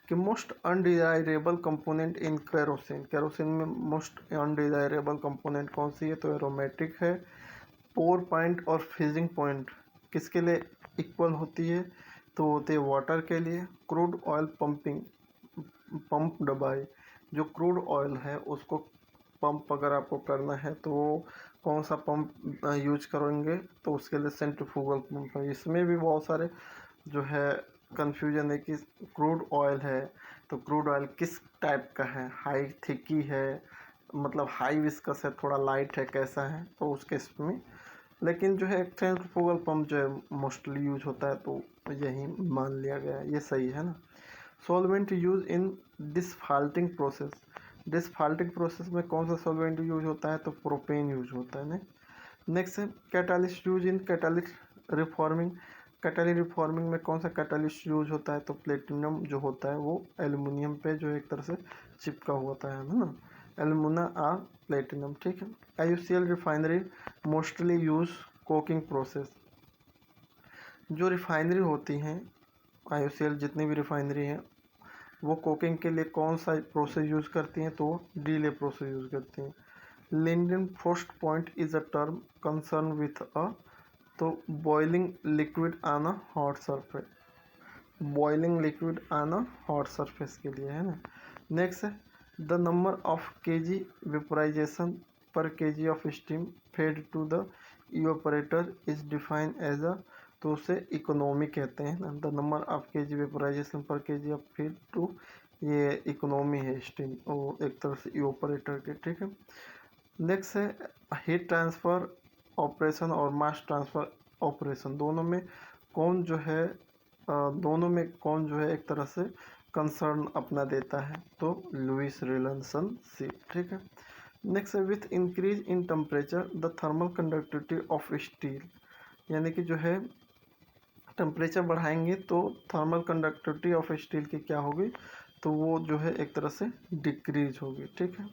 Speaker 1: कि most undesirable component in kerosene, kerosene में मोस्ट अनडिजायरेबल कंपोनेंट कौन सी है, तो एरोमेटिक है। पोर पॉइंट और फ्रीजिंग पॉइंट किसके लिए इक्वल होती है, तो होती है वाटर के लिए। क्रूड ऑयल पंपिंग, पंप दबाए, जो क्रूड ऑयल है उसको पंप अगर आपको करना है तो कौन सा पंप यूज करेंगे, तो उसके लिए सेंट्रीफ्यूगल पंप है। इसमें भी बहुत सारे जो है कन्फ्यूजन है कि क्रूड ऑयल है तो क्रूड ऑयल किस टाइप का है, हाई थिकी है, मतलब हाई विस्कस है, थोड़ा लाइट है, कैसा है, तो उसके इसमें, लेकिन जो है सेंट्रीफ्यूगल पंप जो है मोस्टली यूज होता है, तो यही मान लिया गया है, ये सही है ना। Solvent use in deasphalting process, deasphalting process में कौन सा सॉल्वेंट यूज होता है, तो प्रोपेन यूज होता है। नेक्स्ट है catalyst use in catalyst reforming, catalyst reforming में कौन सा कैटालिस्ट यूज होता है, तो प्लेटिनम जो होता है वो एल्युमिनियम पे जो एक तरह से चिपका होता है ना, एल्युमिना और प्लेटिनम। ठीक है, IOCL refinery mostly use coking process, जो रिफाइनरी होती हैं IOCL जितनी भी रिफाइनरी हैं वो कोकिंग के लिए कौन सा प्रोसेस यूज़ करती हैं, तो डीले प्रोसेस यूज़ करती हैं। Leidenfrost point is a term concern with a, तो boiling liquid on a hot surface, boiling liquid on a hot surface के लिए है ना। नेक्स्ट है the number of KG vaporisation per KG of steam fed to the evaporator is defined as a, तो उसे economy कहते हैं ना। The number of KG vaporisation per KG of feed to, ये इकोनॉमी है स्टीम और एक तरह से इवापोरेटर के। ठीक है, नेक्स्ट है हीट ट्रांसफ़र ऑपरेशन और मास ट्रांसफ़र ऑपरेशन, दोनों में कौन जो है दोनों में कौन जो है एक तरह से कंसर्न अपना देता है, तो लुइस रेनल्सन सी। ठीक है, नेक्स्ट है with increase in temperature the thermal conductivity of steel, यानी कि जो है टेम्परेचर बढ़ाएंगे तो थर्मल कंडक्टिविटी ऑफ स्टील की क्या होगी, तो वो जो है एक तरह से डिक्रीज होगी। ठीक है,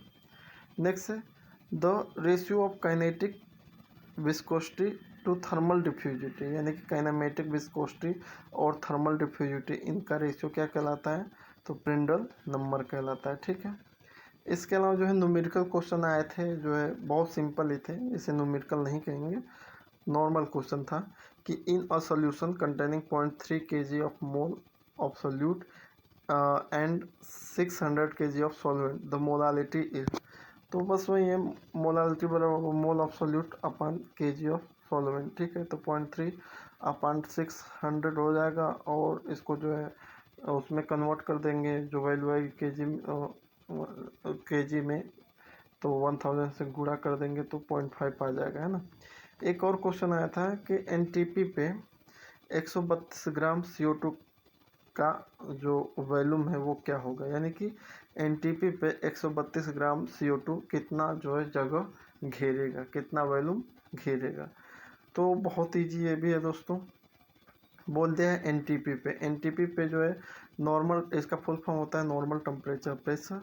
Speaker 1: नेक्स्ट है the ratio of kinetic viscosity to thermal diffusivity, यानी कि काइनेमेटिक विस्कोसिटी और थर्मल डिफ्यूजिटी इनका रेशियो क्या कहलाता है, तो प्रिंडल नंबर कहलाता है। ठीक है, इसके अलावा जो है न्यूमेरिकल क्वेश्चन आए थे जो है बहुत सिंपल ही थे, इसे न्यूमेरिकल नहीं कहेंगे, नॉर्मल क्वेश्चन था कि in a solution containing 0.3 kg of mole of solute and 600 kg of solvent the molality is, तो बस वही है, मोलालिटी बराबर mole of solute upon KG of solvent, ठीक है। तो 0.3 अपॉन 600 हो जाएगा, और इसको जो है उसमें कन्वर्ट कर देंगे, जो वैल्यू है केजी में, तो 1000 से गुणा कर देंगे तो 0.5 आ जाएगा, है ना। एक और क्वेश्चन आया था कि एनटीपी पे 132 ग्राम CO2 का जो वॉल्यूम है वो क्या होगा, यानी कि एनटीपी पे 132 ग्राम CO2 कितना जो है जगह घेरेगा, कितना वॉल्यूम घेरेगा। तो बहुत ईजी ये भी है दोस्तों। बोलते हैं एनटीपी पे जो है नॉर्मल, इसका फुल फॉर्म होता है नॉर्मल टेम्परेचर प्रेशर,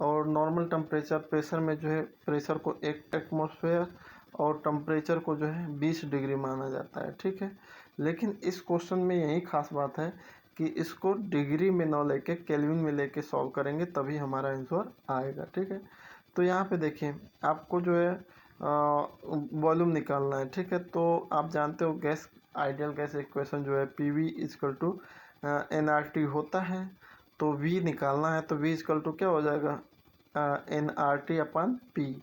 Speaker 1: और नॉर्मल टेम्परेचर प्रेशर में जो है प्रेशर को एक एटमॉस्फेयर और टेम्परेचर को जो है 20 डिग्री माना जाता है, ठीक है। लेकिन इस क्वेश्चन में यही खास बात है कि इसको डिग्री में ना लेके केल्विन में लेके सॉल्व करेंगे तभी हमारा आंसर आएगा, ठीक है। तो यहाँ पे देखिए आपको जो है वॉल्यूम निकालना है, ठीक है। तो आप जानते हो गैस, आइडियल गैस इक्वेशन जो है PV इजकल टू nRT होता है। तो V निकालना है, तो V इजकल टू क्या हो जाएगा, nRT अपन P,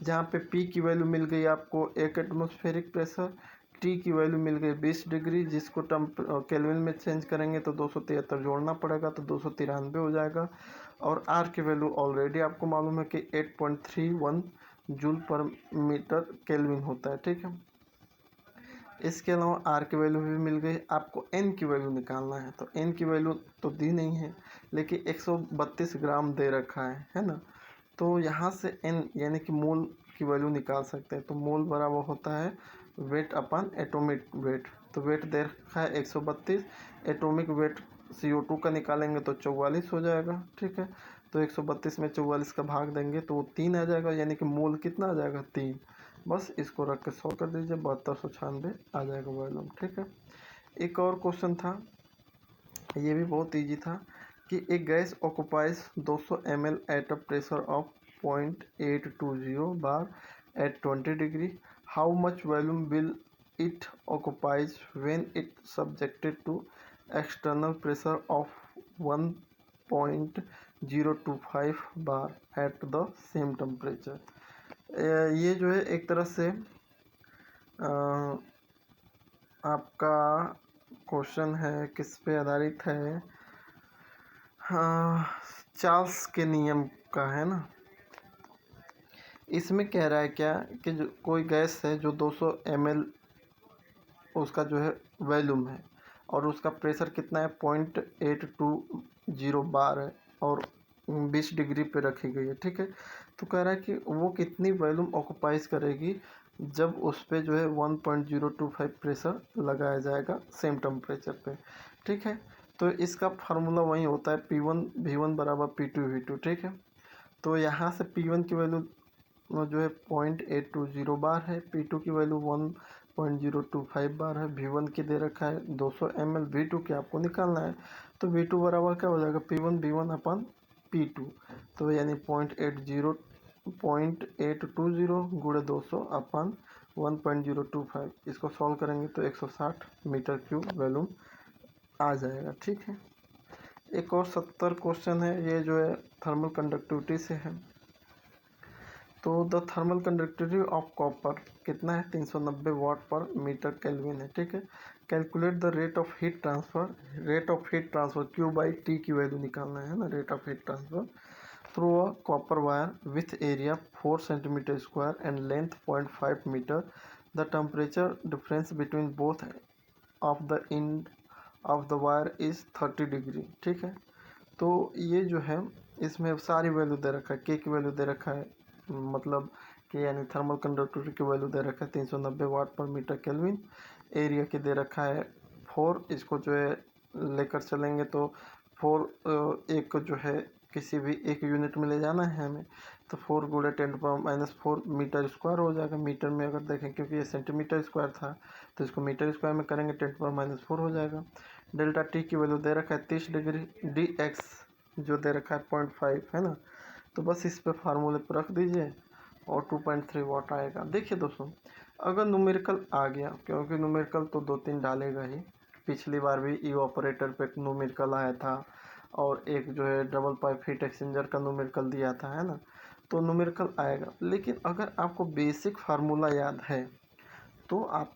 Speaker 1: जहाँ पे P की वैल्यू मिल गई आपको एक एटमॉस्फेरिक प्रेशर, T की वैल्यू मिल गई 20 डिग्री, जिसको केल्विन में चेंज करेंगे तो 273 जोड़ना पड़ेगा तो 293 हो जाएगा, और R की वैल्यू ऑलरेडी आपको मालूम है कि 8.31 जूल पर मीटर केल्विन होता है, ठीक है। इसके अलावा R की वैल्यू भी मिल गई, आपको N की वैल्यू निकालना है। तो N की वैल्यू तो दी नहीं है, लेकिन 132 ग्राम दे रखा है ना। तो यहाँ से N यानी कि मोल की वैल्यू निकाल सकते हैं। तो मोल बराबर होता है वेट अपन एटॉमिक वेट। तो वेट दे रखा है 132, एटॉमिक वेट CO2 का निकालेंगे तो 44 हो जाएगा, ठीक है। तो 132 में 44 का भाग देंगे तो 3 आ जाएगा, यानी कि मोल कितना आ जाएगा 3। बस इसको रख के सॉल्व कर दीजिए, 7296 आ जाएगा वॉल्यूम, ठीक है। एक और क्वेश्चन था, ये भी बहुत इजी था, कि एक gas occupies 200 ml at a pressure of 0.820 bar at 20 degree, how much volume will it occupies when it subjected to external pressure of 1.025 bar at the same temperature. ये जो है एक तरह से आपका क्वेश्चन है, किस पे आधारित है, चार्ल्स के नियम का है ना। इसमें कह रहा है क्या कि जो कोई गैस है जो 200 ml उसका जो है वॉल्यूम है, और उसका प्रेशर कितना है 0.820 बार है, और 20 डिग्री पे रखी गई है, ठीक है। तो कह रहा है कि वो कितनी वॉल्यूम ऑक्युपाइज करेगी जब उस पर जो है 1.025 प्रेशर लगाया जाएगा सेम टेम्परेचर पे, ठीक है। तो इसका फार्मूला वही होता है P1 V1 बराबर P2 V2, ठीक है। तो यहाँ से P1 की वैल्यू जो है 0.820 बार है, P2 की वैल्यू 1.025 बार है, V1 की दे रखा है 200 ml, V2 की आपको निकालना है। तो V2 बराबर क्या हो जाएगा P1 V1 अपन P2, तो यानी 0.820 गुणे 200 अपन 1.025, इसको सॉल्व करेंगे तो 160 मीटर क्यूब वॉल्यूम आ जाएगा, ठीक है। एक और 70 क्वेश्चन है, ये जो है थर्मल कंडक्टिविटी से है। तो the thermal conductivity of copper कितना है 390 वाट पर मीटर केल्विन है, ठीक है। Calculate the rate of heat transfer, Q by T की वैल्यू निकालना है ना, rate of heat transfer through a copper wire with area 4 centimetre square and length 0.5 metre, the temperature difference between both of the end of the wire is 30 degree, ठीक है। तो ये जो है इसमें सारी वैल्यू दे रखा है, के की वैल्यू दे रखा है, मतलब कि यानी थर्मल कंडक्टिविटी की वैल्यू दे रखा है 390 वाट पर मीटर केल्विन, एरिया के दे रखा है 4, इसको जो है लेकर चलेंगे तो 4 एक जो है किसी भी एक यूनिट में ले जाना है हमें, तो 4 गुणे 10⁻⁻4 मीटर स्क्वायर हो जाएगा। मीटर में अगर देखें, क्योंकि ये सेंटीमीटर स्क्वायर था तो इसको मीटर स्क्वायर में करेंगे 10⁻⁻4 हो जाएगा। डेल्टा टी की वैल्यू दे रखा है 30 डिग्री, डी एक्स जो दे रखा है 0.5 है ना। तो बस इस पे फार्मूले पर रख दीजिए और 2.3 वाट आएगा। देखिए दोस्तों, अगर न्यूमेरिकल आ गया, क्योंकि न्यूमेरिकल तो 2-3 डालेगा ही, पिछली बार भी ई ऑपरेटर पे न्यूमेरिकल आया था, और एक जो है डबल पाइप हीट एक्सचेंजर का न्यूमेरिकल दिया था, है ना। तो न्यूमेरिकल आएगा। लेकिन अगर आपको बेसिक फार्मूला याद है तो आप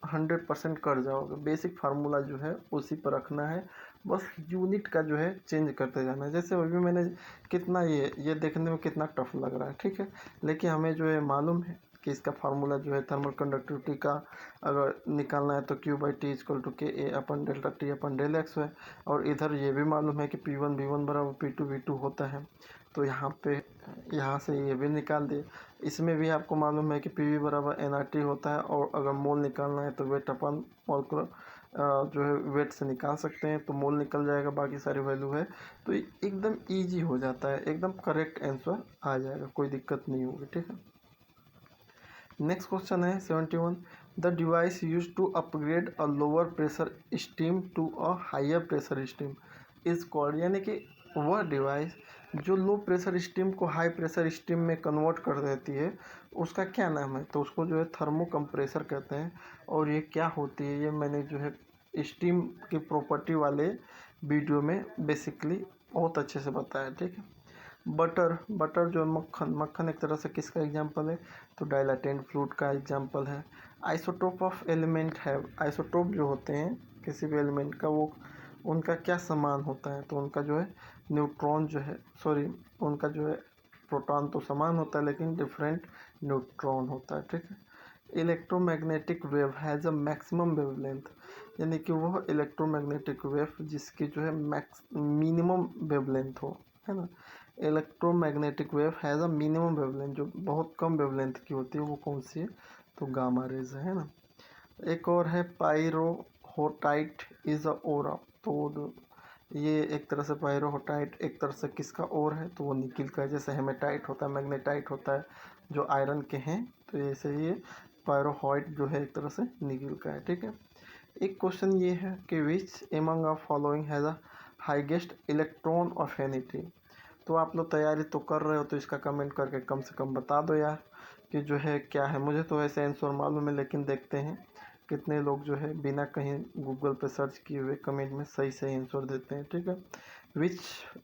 Speaker 1: 100% कर जाओगे। बेसिक फार्मूला जो है उसी पर रखना है, बस यूनिट का जो है चेंज करते जाना है। जैसे अभी मैंने कितना ये देखने में कितना टफ लग रहा है, ठीक है, लेकिन हमें जो है मालूम है कि इसका फार्मूला जो है थर्मल कंडक्टिविटी का अगर निकालना है तो Q/T=KA/ΔT/Δx है। और इधर ये भी मालूम है कि P1 V1 बराबर P2 V2 होता है। तो यहाँ से ये भी निकाल दिए। इसमें भी आपको मालूम है कि PV बराबर nRT होता है। और अगर मोल निकालना है तो वेट अपन मोल जो है वेट से निकाल सकते हैं, तो मोल निकल जाएगा, बाकी सारी वैल्यू है। तो एकदम इजी हो जाता है, एकदम करेक्ट आंसर आ जाएगा, कोई दिक्कत नहीं होगी, ठीक है। नेक्स्ट क्वेश्चन है 71। The device use to upgrade a lower pressure steam to a higher pressure steam is called, यानी कि वह डिवाइस जो लो प्रेशर स्टीम को हाई प्रेशर स्टीम में कन्वर्ट कर देती है उसका क्या नाम है? तो उसको जो है थर्मो कंप्रेसर कहते हैं। और ये क्या होती है ये मैंने जो है स्टीम की प्रॉपर्टी वाले वीडियो में बेसिकली बहुत अच्छे से बताया, ठीक है। बटर जो मक्खन एक तरह से किसका एग्जाम्पल है? तो डाइलाटेंट फ्लूइड का एग्जाम्पल है। आइसोटोप ऑफ एलिमेंट है, आइसोटोप जो होते हैं किसी भी एलिमेंट का वो उनका क्या समान होता है? तो उनका जो है न्यूट्रॉन जो है उनका जो है प्रोटॉन तो समान होता है लेकिन डिफरेंट न्यूट्रॉन होता है, ठीक है। Electromagnetic wave has a maximum wavelength, यानी कि वह इलेक्ट्रोमैग्नेटिक वेव जिसकी जो है मिनिमम वेवलेंथ हो, है ना। Electromagnetic wave has a minimum wavelength, जो बहुत कम वेवलेंथ की होती है वो कौन सी है? तो गामा रेज है ना। एक और है पायरोहोटाइट इज अ ओरा, तो ये एक तरह से पायरोहोटाइट एक तरह से किसका ओर है? तो वो निकिल का है। जैसे हेमेटाइट होता है, मैग्नेटाइट होता है जो आयरन के हैं, तो ऐसे ही पायरोहाइट जो है एक तरह से निकिल का है, ठीक है। एक क्वेश्चन ये है कि which among of following has a highest electron affinity. तो आप लोग तैयारी तो कर रहे हो तो इसका कमेंट करके कम से कम बता दो यार कि जो है क्या है। मुझे तो ऐसे आंसर मालूम है लेकिन देखते हैं कितने लोग जो है बिना कहीं गूगल पे सर्च किए हुए कमेंट में सही सही आंसर देते हैं, ठीक है। Which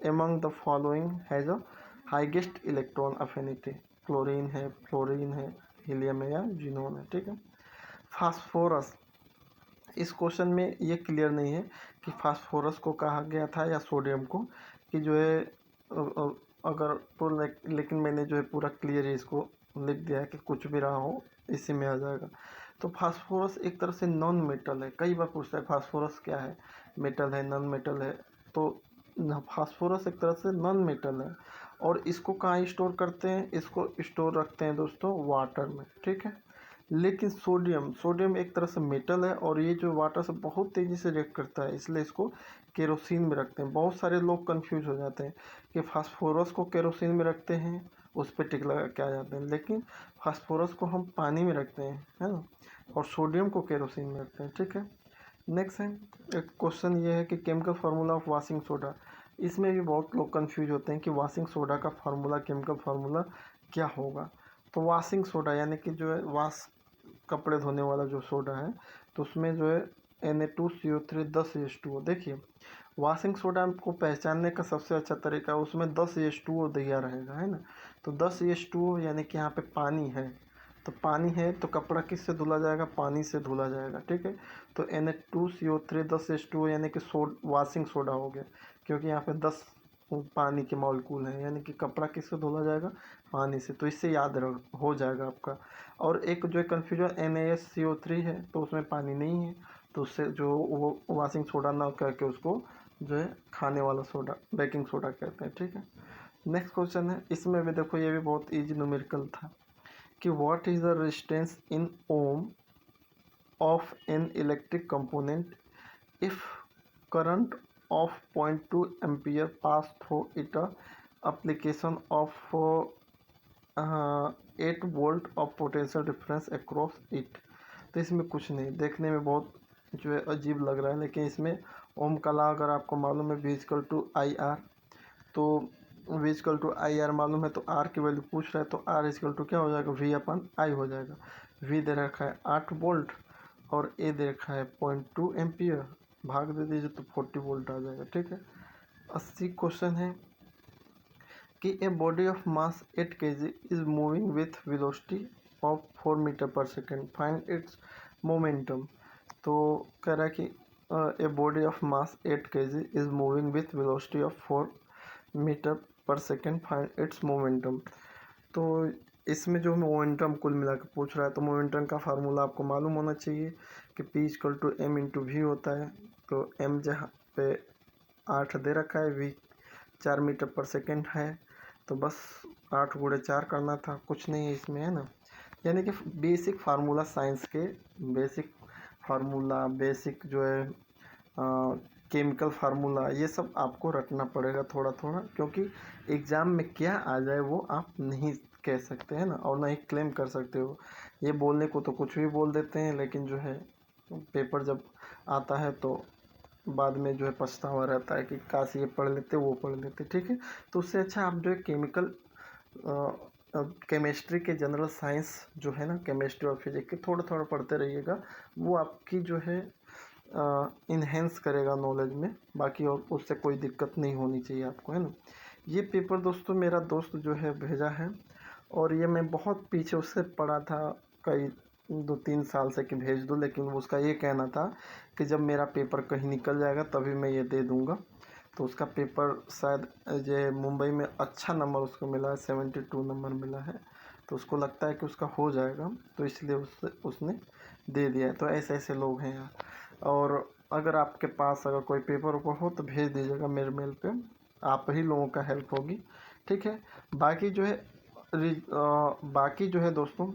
Speaker 1: among the following has a highest electron affinity? Chlorine है, फ्लोरीन है, हीलियम है या जिनोन है, ठीक है। फास्फोरस, इस क्वेश्चन में ये क्लियर नहीं है कि फास्फोरस को कहा गया था या सोडियम को, कि जो है अगर तो लेकिन मैंने जो है पूरा क्लियर इसको लिख दिया है कि कुछ भी रहा हो इसी में आ जाएगा। तो फास्फोरस एक तरह से नॉन मेटल है। कई बार पूछता है फास्फोरस क्या है, मेटल है नॉन मेटल है? तो फास्फोरस एक तरह से नॉन मेटल है। और इसको कहाँ स्टोर करते हैं? इसको स्टोर रखते हैं दोस्तों वाटर में, ठीक है। लेकिन सोडियम एक तरह से मेटल है और ये जो वाटर से बहुत तेज़ी से रिएक्ट करता है, इसलिए इसको केरोसिन में रखते हैं। बहुत सारे लोग कंफ्यूज हो जाते हैं कि फास्फोरस को केरोसिन में रखते हैं, उस पर टिक लगा के आ जाते हैं, लेकिन फास्फोरस को हम पानी में रखते हैं, है ना, और सोडियम को केरोसिन में रखते हैं, ठीक है। नेक्स्ट है एक क्वेश्चन ये है कि chemical formula of washing soda. इसमें भी बहुत लोग कंफ्यूज होते हैं कि वाशिंग सोडा का फार्मूला, केमिकल फार्मूला क्या होगा। तो वाशिंग सोडा यानी कि जो है कपड़े धोने वाला जो सोडा है, तो उसमें जो है Na2CO3 10H2O। देखिए वाशिंग सोडा को पहचानने का सबसे अच्छा तरीका उसमें 10H2O दिया रहेगा, है ना। तो 10H2O यानी कि यहाँ पे पानी है, तो पानी है तो कपड़ा किससे धुला जाएगा? पानी से धुला जाएगा, ठीक है। तो Na2CO3 10H2O यानी कि वाशिंग सोडा हो गया, क्योंकि यहाँ पे 10 पानी के मॉलिक्यूल हैं, यानी कि कपड़ा किससे धुला जाएगा? पानी से। तो इससे याद हो जाएगा आपका। और एक जो है कन्फ्यूजन NaSCO3 है, तो उसमें पानी नहीं है, तो उससे जो वो वाशिंग सोडा ना करके उसको जो है खाने वाला सोडा, बेकिंग सोडा कहते हैं, ठीक है। नेक्स्ट क्वेश्चन है, इसमें भी देखो ये भी बहुत इजी न्यूमेरिकल था कि what is the resistance in ohm of an electric component if current of 0.2 ampere pass through it application of 8 volt of potential difference across it. तो इसमें कुछ नहीं, देखने में बहुत जो है अजीब लग रहा है, लेकिन इसमें ओम का लॉ अगर आपको मालूम है V=IR, तो V=IR मालूम है, तो R की वैल्यू पूछ रहा है, तो R क्या हो जाएगा? V/I हो जाएगा। V दे रखा है 8 वोल्ट और A दे रखा है 0.2 एम्पियर, भाग दे दीजिए तो 40 वोल्ट आ जाएगा, ठीक है। 80 क्वेश्चन है कि a body of mass 8 kg is moving with velocity of 4 metre per second, find its momentum. तो कह रहा है कि a body of mass 8 kg is moving with velocity of 4 metre per second, find its momentum. तो इसमें जो momentum कुल मिला के पूछ रहा है, तो मोमेंटम का फार्मूला आपको मालूम होना चाहिए कि P equal to M into V होता है। तो m जहाँ पे 8 दे रखा है, v 4 मीटर पर सेकेंड है, तो बस 8 गुणे 4 करना था, कुछ नहीं है इसमें, है ना। यानी कि बेसिक फार्मूला, साइंस के बेसिक फार्मूला, बेसिक जो है केमिकल फार्मूला, ये सब आपको रटना पड़ेगा थोड़ा थोड़ा, क्योंकि एग्ज़ाम में क्या आ जाए वो आप नहीं कह सकते हैं ना, और ना ही क्लेम कर सकते हो। ये बोलने को तो कुछ भी बोल देते हैं, लेकिन जो है पेपर जब आता है तो बाद में जो है पछतावा रहता है कि काश ये पढ़ लेते, वो पढ़ लेते, ठीक है। तो उससे अच्छा आप जो है केमिस्ट्री के जनरल साइंस जो है ना, केमिस्ट्री और फिजिक्स के थोड़ा थोड़ा पढ़ते रहिएगा, वो आपकी जो है इन्हेंस करेगा नॉलेज में। बाकी और उससे कोई दिक्कत नहीं होनी चाहिए आपको, है ना। ये पेपर दोस्तों मेरा दोस्त जो है भेजा है, और ये मैं बहुत पीछे उससे पढ़ा था, कई 2-3 साल से कि भेज दो, लेकिन उसका ये कहना था कि जब मेरा पेपर कहीं निकल जाएगा तभी मैं ये दे दूँगा। तो उसका पेपर शायद ये मुंबई में अच्छा नंबर उसको मिला है, 72 नंबर मिला है, तो उसको लगता है कि उसका हो जाएगा, तो इसलिए उसने दे दिया है। तो ऐसे ऐसे लोग हैं यहाँ। और अगर आपके पास अगर कोई पेपर ऊपर हो तो भेज दीजिएगा मेरे मेल पे, आप ही लोगों का हेल्प होगी, ठीक है। बाकी जो है बाकी जो है दोस्तों,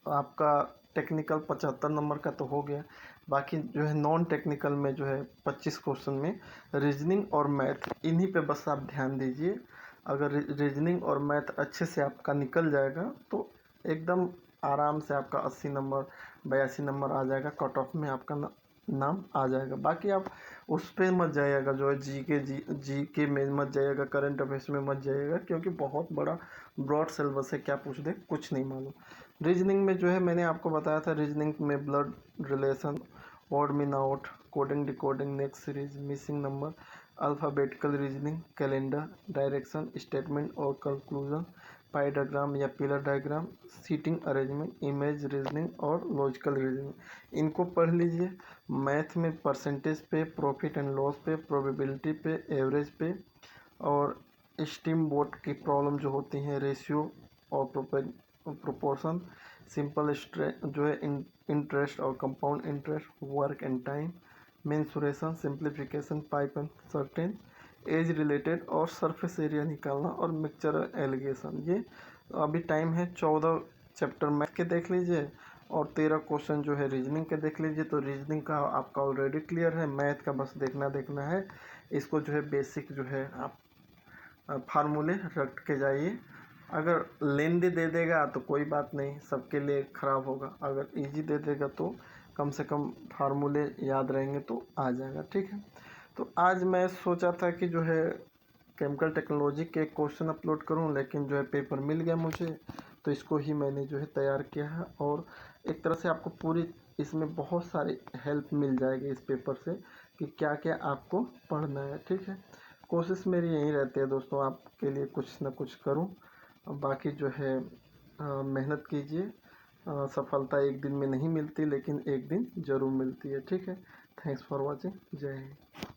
Speaker 1: आपका टेक्निकल 75 नंबर का तो हो गया। बाकी जो है नॉन टेक्निकल में जो है 25 क्वेश्चन में रीजनिंग और मैथ, इन्हीं पे बस आप ध्यान दीजिए। अगर रीजनिंग और मैथ अच्छे से आपका निकल जाएगा तो एकदम आराम से आपका 80 नंबर 82 नंबर आ जाएगा, कट ऑफ में आपका नाम आ जाएगा। बाकी आप उस पर मत जाइएगा, जो है जी के में मत जाइएगा, करंट अफेयर्स में मत जाइएगा, क्योंकि बहुत बड़ा ब्रॉड सिलेबस है, क्या पूछ दे कुछ नहीं मालूम। रीजनिंग में जो है मैंने आपको बताया था, रीजनिंग में blood relation, odd mean out, coding decoding, next series, missing number, alphabetical reasoning, calendar, direction, statement और कंक्लूजन, पाई डायग्राम या pillar diagram, seating arrangement, image reasoning और लॉजिकल रीजनिंग, इनको पढ़ लीजिए। मैथ में परसेंटेज पे, प्रॉफिट एंड लॉस पे, probability पे, एवरेज पे, और स्टीम बोट की प्रॉब्लम जो होती हैं, रेशियो और प्रोपोर्शन, सिंपल जो है इंटरेस्ट और compound interest, work and time, mensuration, simplification, pipe and certain, age related और सरफेस एरिया निकालना, और मिक्सचर एलिगेशन। ये अभी टाइम है, 14 चैप्टर मैथ के देख लीजिए और 13 क्वेश्चन जो है रीजनिंग के देख लीजिए। तो रीजनिंग का आपका ऑलरेडी क्लियर है, मैथ का बस देखना है। इसको जो है बेसिक जो है आप फार्मूले रट के जाइए। अगर लेंदी दे देगा तो कोई बात नहीं, सबके लिए ख़राब होगा। अगर इजी दे देगा तो कम से कम फार्मूले याद रहेंगे तो आ जाएगा, ठीक है। तो आज मैं सोचा था कि जो है केमिकल टेक्नोलॉजी के क्वेश्चन अपलोड करूं, लेकिन जो है पेपर मिल गया मुझे, तो इसको ही मैंने जो है तैयार किया है। और एक तरह से आपको पूरी इसमें बहुत सारी हेल्प मिल जाएगी इस पेपर से कि क्या क्या आपको पढ़ना है, ठीक है। कोशिश मेरी यही रहती है दोस्तों, आपके लिए कुछ ना कुछ करूं। बाकी जो है मेहनत कीजिए। सफलता एक दिन में नहीं मिलती, लेकिन एक दिन ज़रूर मिलती है, ठीक है। Thanks for watching. जय हिंद।